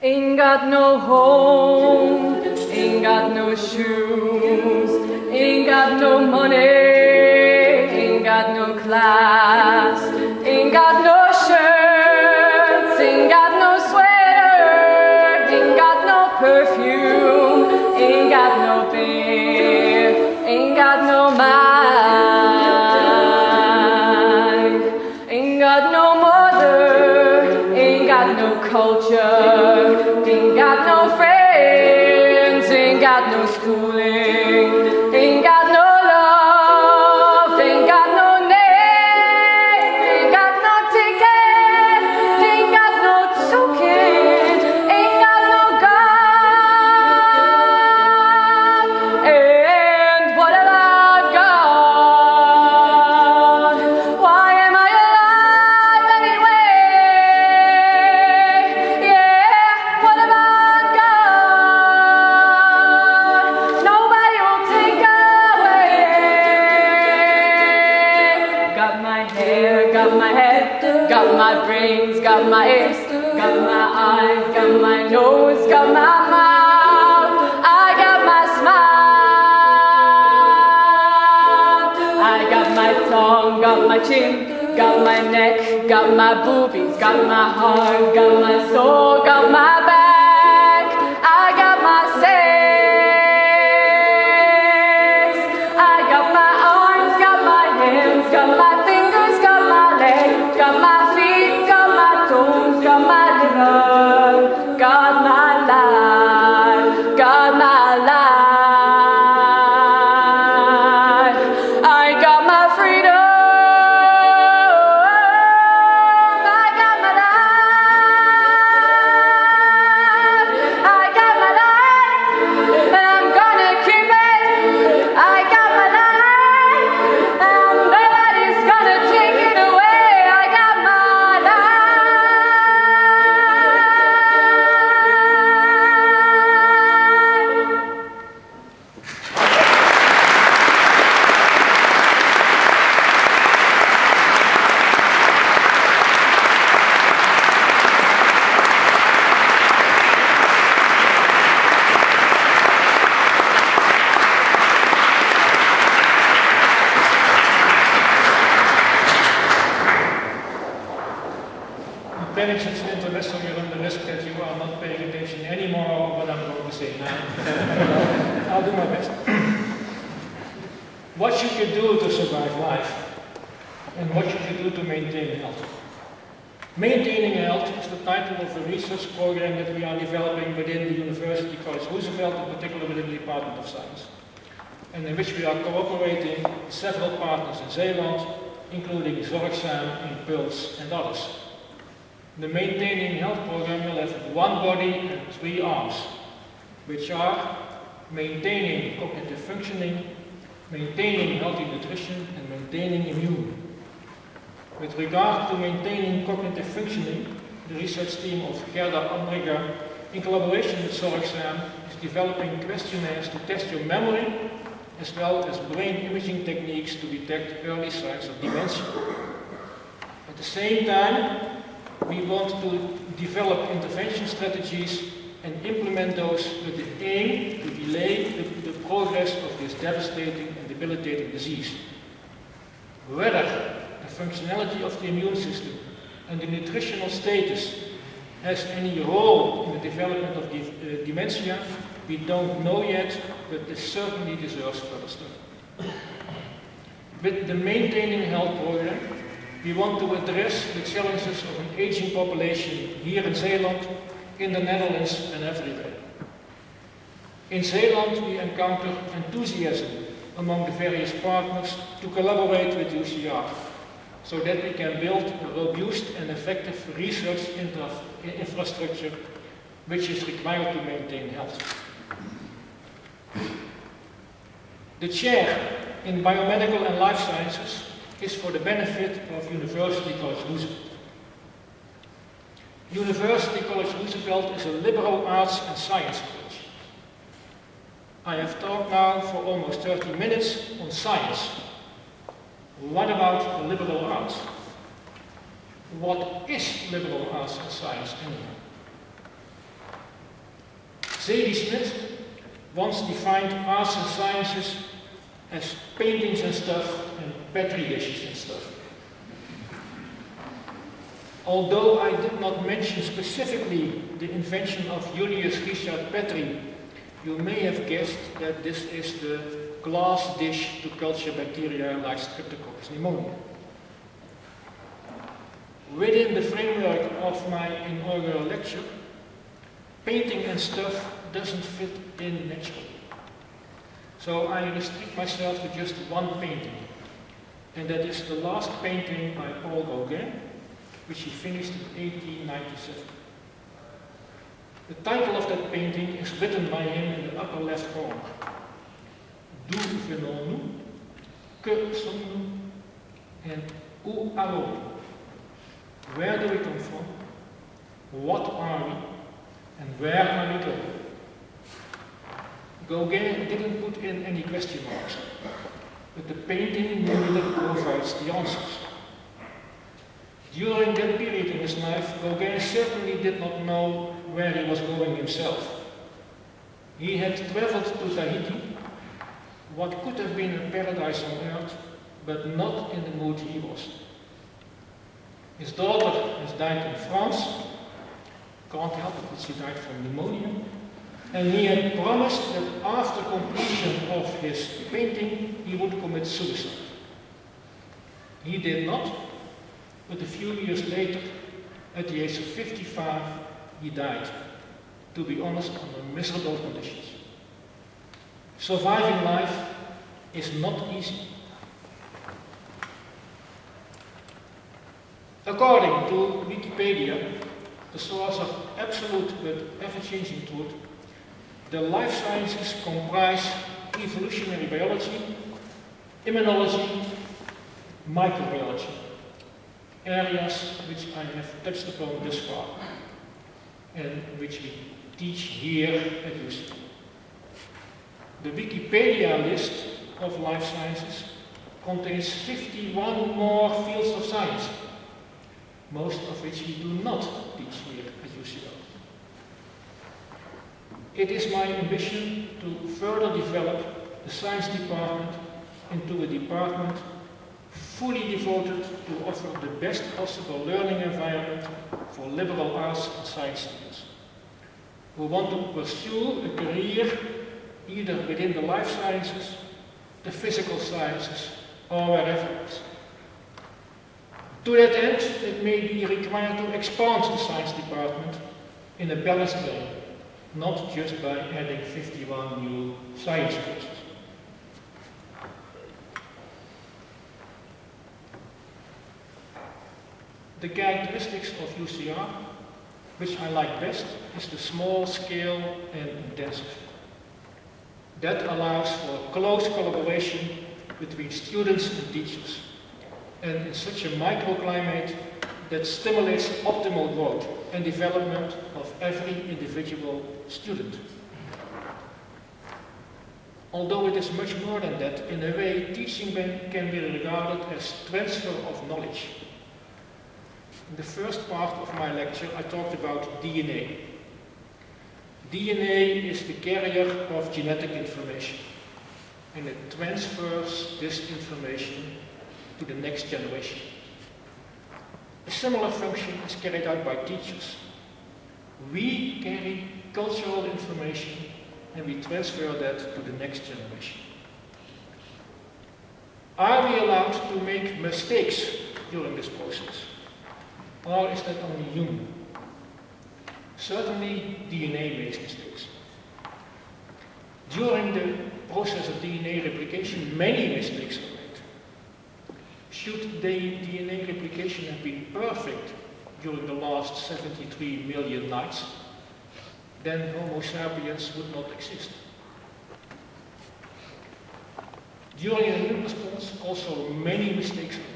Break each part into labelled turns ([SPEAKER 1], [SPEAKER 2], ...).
[SPEAKER 1] Ain't got no home, ain't got no shoes, ain't got no money, ain't got no class, ain't got no shirts, ain't got no sweater, ain't got no perfume, ain't got no beer, ain't got no mind, ain't got no mother, ain't got no culture, ain't got no friends, ain't got no schooling, ain't got no love, ain't got no name, ain't got no ticket, ain't got no token, ain't got no God. And what have I got? Why am I alive anyway? Yeah, what have I got? Nobody will take away. Got my hair, got my head, got my brains, got my ears, got my eyes, got my nose, got my mouth. I got my smile. I got my tongue, got my chin, got my neck, got my boobies, got my heart, got my soul, got my back. I got my sex. I got my arms, got my hands, got my fingers, got my legs, got my feet, got my toes, got my liver, got my life, got my life. I got my freedom. I got my life. I got my life, and I'm gonna keep it. I got my life, and nobody's gonna take it away. I got my
[SPEAKER 2] Perhaps it's interesting you run the risk that you are not paying attention anymore on what I'm going to say now. I'll do my best. What should you do to survive life? And what should you do to maintain health? Maintaining health is the title of a research program that we are developing within the University College Roosevelt, in particular within the Department of Science, and in which we are cooperating with several partners in Zeeland, including Zorgzaam, Impuls, and others. The Maintaining Health program will have one body and three arms, which are maintaining cognitive functioning, maintaining healthy nutrition, and maintaining immune. With regard to maintaining cognitive functioning, the research team of Gerda Andriga, in collaboration with Zorgzaam, is developing questionnaires to test your memory, as well as brain imaging techniques to detect early signs of dementia. At the same time, we want to develop intervention strategies and implement those with the aim to delay the progress of this devastating and debilitating disease. Whether the functionality of the immune system and the nutritional status has any role in the development of dementia, we don't know yet, but this certainly deserves further study. With the Maintaining Health program, we want to address the challenges of an aging population here in Zeeland, in the Netherlands, and everywhere. In Zeeland, we encounter enthusiasm among the various partners to collaborate with UCR, so that we can build a robust and effective research infrastructure which is required to maintain health. The chair in Biomedical and Life Sciences is for the benefit of University College Roosevelt. University College Roosevelt is a liberal arts and science college. I have talked now for almost 30 minutes on science. What about the liberal arts? What is liberal arts and science anyhow? Zadie Smith once defined arts and sciences as paintings and stuff and petri dishes and stuff. Although I did not mention specifically the invention of Julius Richard Petri, you may have guessed that this is the glass dish to culture bacteria like Streptococcus pneumoniae. Within the framework of my inaugural lecture, painting and stuff doesn't fit in naturally. So I restrict myself to just one painting, and that is the last painting by Paul Gauguin, which he finished in 1897. The title of that painting is written by him in the upper left corner. D'où venons-nous? Que sommes-nous? And où allons-nous? Where do we come from? What are we? And where are we going? Gauguin didn't put in any question marks, but the painting merely provides the answers. During that period in his life, Gauguin certainly did not know where he was going himself. He had traveled to Tahiti, what could have been a paradise on earth, but not in the mood he was. His daughter has died in France, can't help it that she died from pneumonia, and he had promised that after completion of his painting, he would commit suicide. He did not, but a few years later, at the age of 55, he died, to be honest, under miserable conditions. Surviving life is not easy. According to Wikipedia, the source of absolute but ever-changing truth, the life sciences comprise evolutionary biology, immunology, microbiology, areas which I have touched upon thus far, and which we teach here at UC. The Wikipedia list of life sciences contains 51 more fields of science, most of which we do not teach here at UCL. It is my ambition to further develop the science department into a department fully devoted to offer the best possible learning environment for liberal arts and science students who want to pursue a career either within the life sciences, the physical sciences, or wherever else. To that end, it may be required to expand the science department in a balanced way, not just by adding 51 new science courses. The characteristics of UCR, which I like best, is the small scale and intensive. That allows for close collaboration between students and teachers, and in such a microclimate that stimulates optimal growth and development of every individual student. Although it is much more than that, in a way, teaching can be regarded as transfer of knowledge. In the first part of my lecture, I talked about DNA. DNA is the carrier of genetic information, and it transfers this information to the next generation. A similar function is carried out by teachers. We carry cultural information and we transfer that to the next generation. Are we allowed to make mistakes during this process? Or is that only human? Certainly, DNA makes mistakes. During the process of DNA replication, many mistakes are made. Should the DNA replication have been perfect during the last 73 million nights, then Homo sapiens would not exist. During an immune response, also many mistakes are made.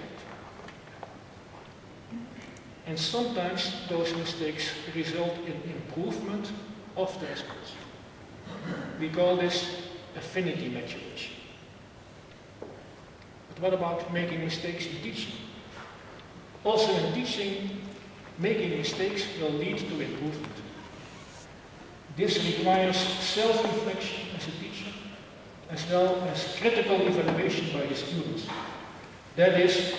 [SPEAKER 2] And sometimes those mistakes result in improvement of the response. We call this affinity maturation. But what about making mistakes in teaching? Also in teaching, making mistakes will lead to improvement. This requires self-reflection as a teacher, as well as critical evaluation by the students. That is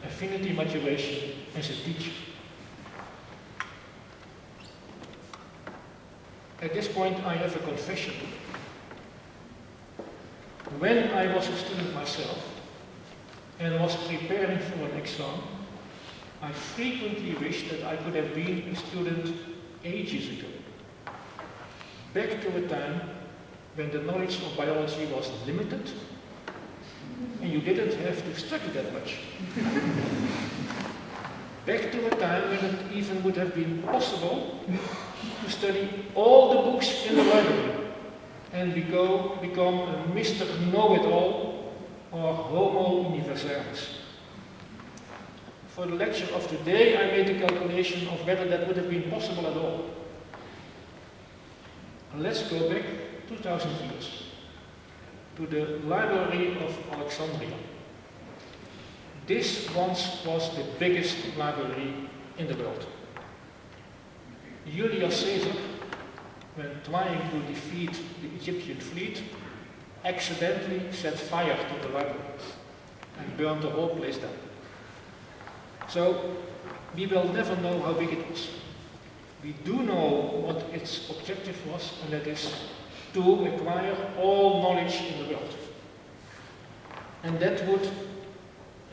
[SPEAKER 2] affinity maturation as a teacher. At this point, I have a confession to make. When I was a student myself and was preparing for an exam, I frequently wished that I could have been a student ages ago. Back to a time when the knowledge of biology was limited and you didn't have to study that much. Back to a time when it even would have been possible to study all the books in the library and become a Mr. Know-it-all or Homo Universalis. For the lecture of today, I made a calculation of whether that would have been possible at all. Let's go back 2,000 years to the Library of Alexandria. This once was the biggest library in the world. Julius Caesar, when trying to defeat the Egyptian fleet, accidentally set fire to the library and burned the whole place down. So, we will never know how big it was. We do know what its objective was, and that is to acquire all knowledge in the world. And that would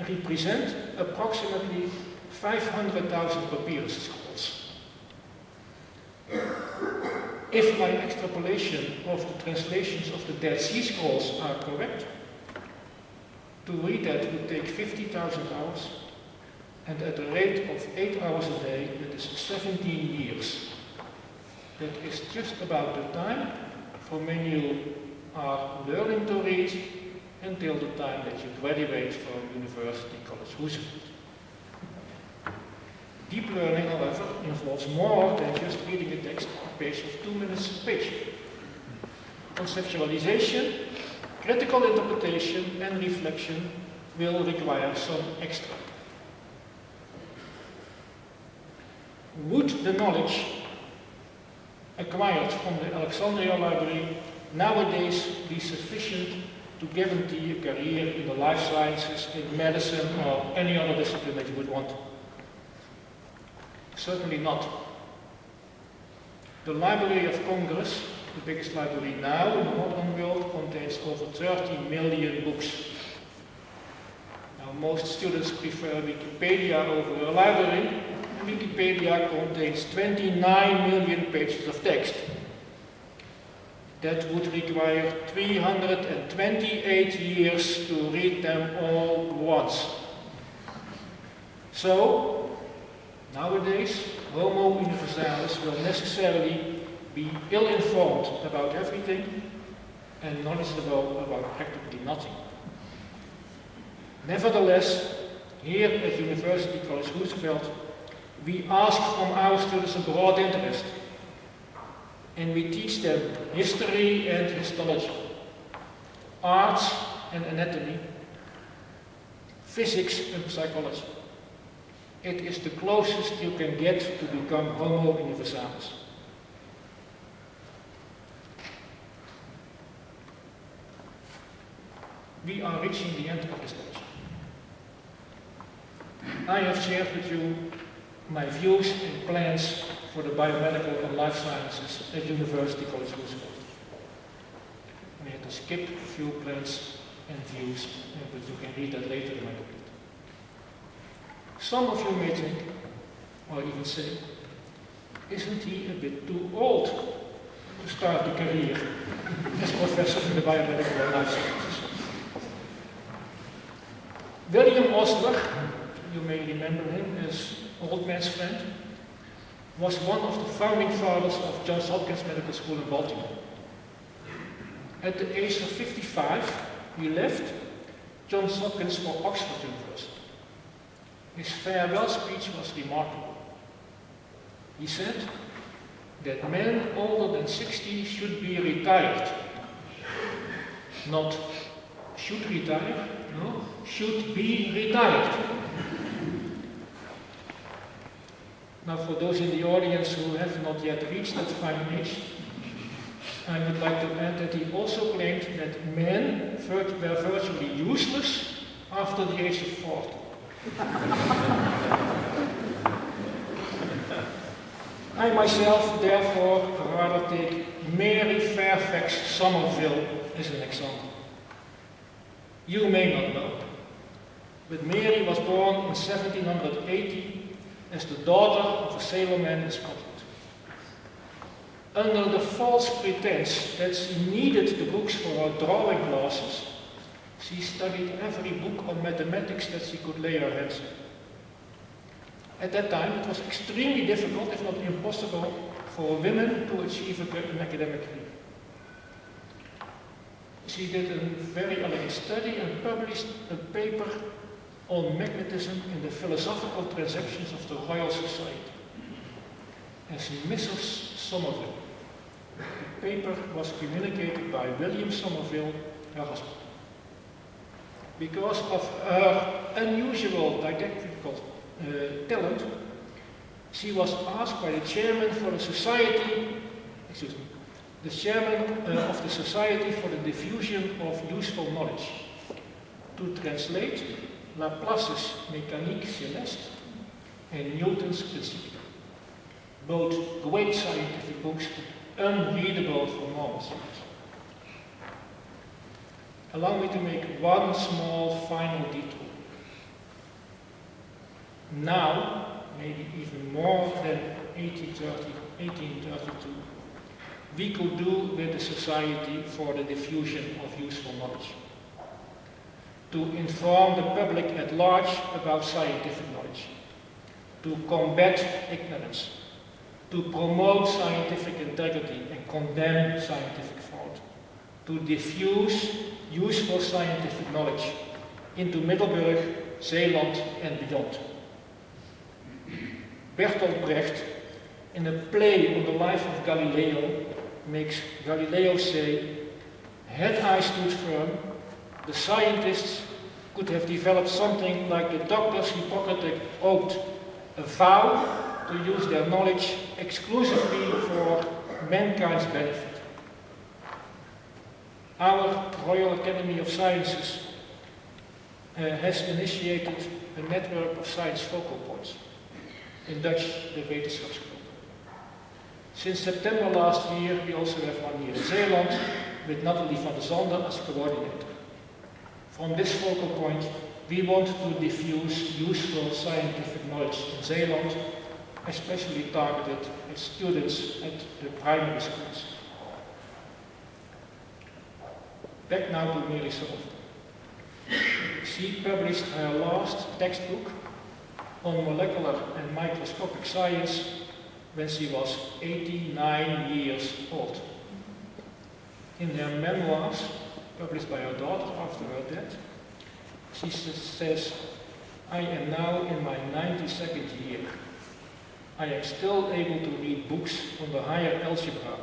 [SPEAKER 2] represent approximately 500,000 papyrus scrolls. If my extrapolation of the translations of the Dead Sea Scrolls are correct, to read that would take 50,000 hours, and at a rate of 8 hours a day, that is 17 years. That is just about the time from when you are learning to read until the time that you graduate from University College Roosevelt. Deep learning, however, involves more than just reading a text at a pace of 2 minutes a page. Conceptualization, critical interpretation, and reflection will require some extra. Would the knowledge acquired from the Alexandria Library nowadays be sufficient to guarantee a career in the life sciences, in medicine, or any other discipline that you would want? Certainly not. The Library of Congress, the biggest library now in the modern world, contains over 30 million books. Now, most students prefer Wikipedia over a library. Wikipedia contains 29 million pages of text. That would require 328 years to read them all once. So, nowadays, Homo Universalis will necessarily be ill-informed about everything and knowledgeable about practically nothing. Nevertheless, here at University College Roosevelt, we ask from our students a broad interest, and we teach them history and histology, arts and anatomy, physics and psychology. It is the closest you can get to become Homo Universalis. We are reaching the end of this lecture. I have shared with you my views and plans for the biomedical and life sciences at University College Roosevelt. We had to skip a few plans and views, but you can read that later in my booklet. Some of you may think, or even say, isn't he a bit too old to start a career as professor in the biomedical and life sciences? William Osler, you may remember him as Old Man's Friend, was one of the founding fathers of Johns Hopkins Medical School in Baltimore. At the age of 55, he left Johns Hopkins for Oxford University. His farewell speech was remarkable. He said that men older than 60 should be retired. Not should retire, no, should be retired. Now, for those in the audience who have not yet reached that fine age, I would like to add that he also claimed that men were virtually useless after the age of 40. I myself, therefore, rather take Mary Fairfax Somerville as an example. You may not know, but Mary was born in 1780 as the daughter of a sailorman in Scotland. Under the false pretense that she needed the books for her drawing classes, she studied every book on mathematics that she could lay her hands on. At that time, it was extremely difficult, if not impossible, for women to achieve an academic career. She did a very elegant study and published a paper on magnetism in the Philosophical Transactions of the Royal Society as Mrs. Somerville. The paper was communicated by William Somerville, her husband. Because of her unusual didactical talent, she was asked by the chairman for the society, the chairman of the Society for the Diffusion of Useful Knowledge, to translate Laplace's Mécanique Céleste and Newton's Principia, both great scientific books but unreadable for normal students. Allow me to make one small final detour. Now, maybe even more than 1832, we could do with the Society for the Diffusion of Useful Knowledge, to inform the public at large about scientific knowledge, to combat ignorance, to promote scientific integrity and condemn scientific fraud, to diffuse useful scientific knowledge into Middelburg, Zeeland and beyond. Bertolt Brecht, in a play on the life of Galileo, makes Galileo say, "Had I stood firm, the scientists could have developed something like the doctor's Hippocratic oath, a vow to use their knowledge exclusively for mankind's benefit." Our Royal Academy of Sciences has initiated a network of science focal points, in Dutch the Wetenschapsgroep. Since September last year, we also have one here in Zeeland with Nathalie van der Zanden as coordinator. From this focal point, we want to diffuse useful scientific knowledge in Zeeland, especially targeted at students at the primary schools. Back now to Mary Somerville. She published her last textbook on molecular and microscopic science when she was 89 years old. In her memoirs, published by her daughter after her death, she says, "I am now in my 92nd year. I am still able to read books on the higher algebra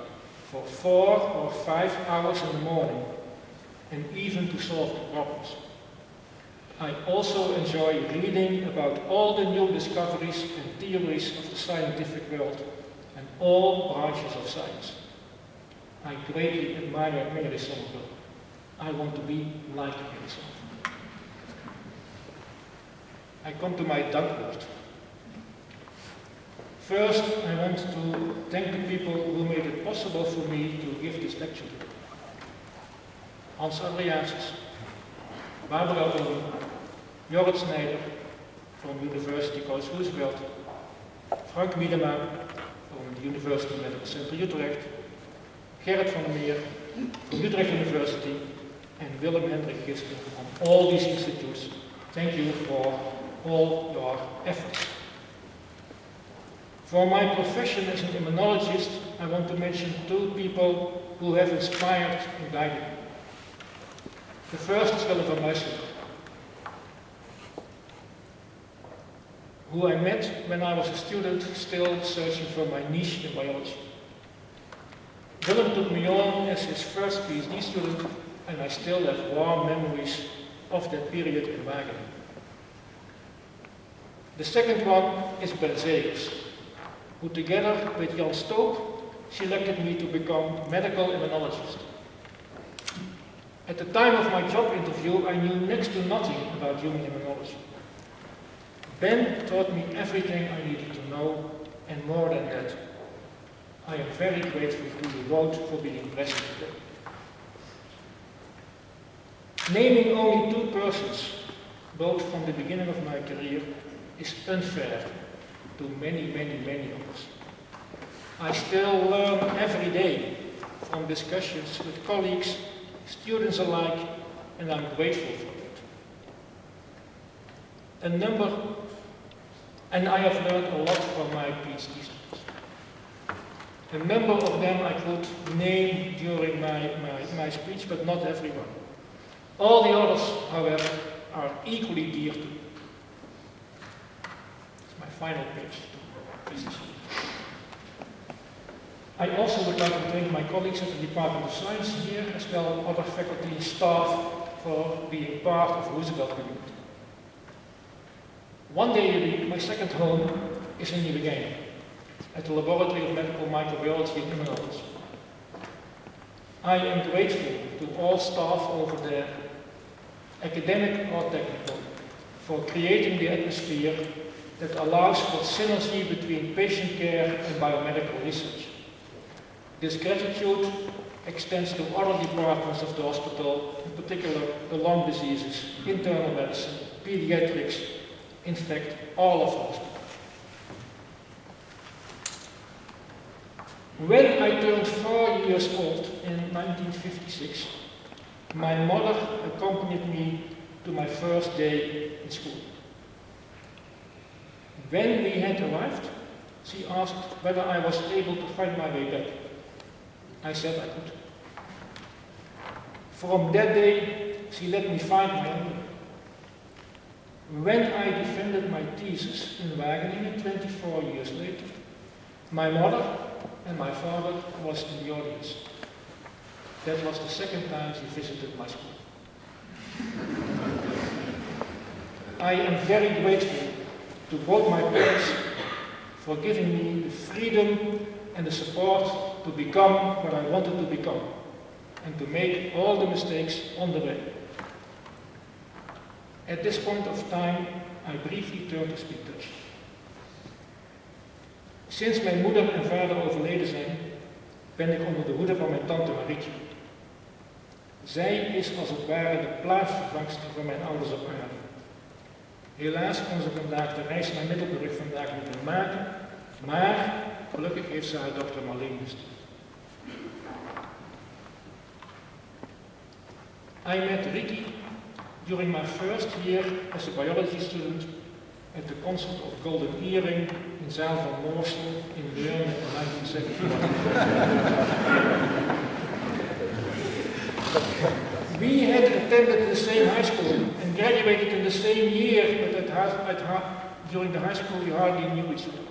[SPEAKER 2] for 4 or 5 hours in the morning, and even to solve the problems. I also enjoy reading about all the new discoveries and theories of the scientific world and all branches of science. I greatly admire Mary Somerville. I want to be like Mary Somerville." I come to my dankwoord. First, I want to thank the people who made it possible for me to give this lecture today. Hans Adriaansens, Barbara Owen, Jorrit Snijder from University College Roosevelt, Frank Miedema from the University Medical Center Utrecht, Gerrit van der Meer from Utrecht University, and Willem Hendrik Gisken from all these institutes. Thank you for all your efforts. For my profession as an immunologist, I want to mention 2 people who have inspired and guided me. The first is Willem van Muiswinkel, who I met when I was a student still searching for my niche in biology. Willem took me on as his first PhD student, and I still have warm memories of that period in Wageningen. The second one is Ben Zegers, who together with Jan Stoop selected me to become medical immunologist. At the time of my job interview, I knew next to nothing about human immunology. Ben taught me everything I needed to know, and more than that. I am very grateful to you both for being present today. Naming only 2 persons, both from the beginning of my career, is unfair to many, many, many others. I still learn every day from discussions with colleagues, students alike, and I'm grateful for it. And I have learned a lot from my PhD students. A number of them I could name during my speech, but not everyone. All the others, however, are equally dear to me. It's my final page to business. I also would like to thank my colleagues at the Department of Science here, as well as other faculty and staff for being part of Roosevelt community. One day a week, my second home is in Nieuwegein, at the Laboratory of Medical Microbiology and Immunology. I am grateful to all staff over there, academic or technical, for creating the atmosphere that allows for synergy between patient care and biomedical research. This gratitude extends to other departments of the hospital, in particular the lung diseases, internal medicine, pediatrics, in fact, all of those. When I turned 4 years old in 1956, my mother accompanied me to my first day in school. When we had arrived, she asked whether I was able to find my way back. I said I could. From that day, she let me find my own way. When I defended my thesis in Wageningen 24 years later, my mother and my father was in the audience. That was the second time she visited my school. I am very grateful to both my parents for giving me the freedom and the support to become what I wanted to become and to make all the mistakes on the way. At this point of time, I briefly turn to speak Dutch. Sinds mijn moeder en vader overleden zijn, ben ik onder de hoede van mijn tante Marietje. Zij is als het ware de plaatsvervangster van mijn ouders op aarde. Helaas kon ze vandaag de reis naar Middelburg vandaag niet meer maken, maar gelukkig heeft ze haar dochter Marleen gestuurd. I met Ricky during my first year as a biology student at the concert of Golden Earring in zaal van Moorsel in Deurne in 1971. We had attended the same high school and graduated in the same year, but during the high school we hardly knew each other.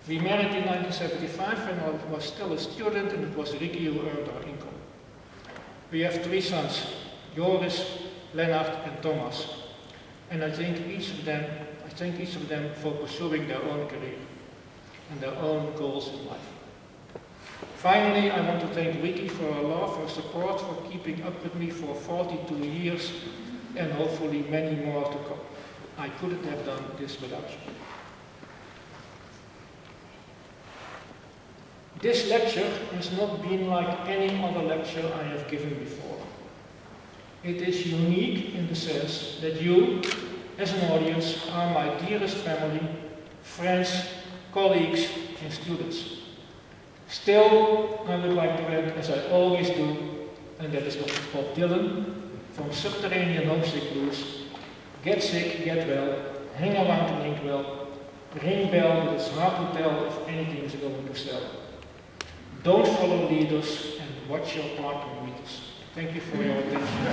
[SPEAKER 2] We married in 1975 when I was still a student, and it was Ricky who earned our income. We have 3 sons, Joris, Lennart and Thomas, and I thank each of them for pursuing their own career and their own goals in life. Finally, I want to thank Ricky for her love, her support, for keeping up with me for 42 years and hopefully many more to come. I couldn't have done this without you. This lecture has not been like any other lecture I have given before. It is unique in the sense that you, as an audience, are my dearest family, friends, colleagues and students. Still, I would like to end as I always do, and that is what Bob Dylan from Subterranean Homesick Blues. Get sick, get well, hang around to link well, ring bell, but it's hard to tell if anything is going to sell. Don't follow leaders and watch your parking meters. Thank you for your attention.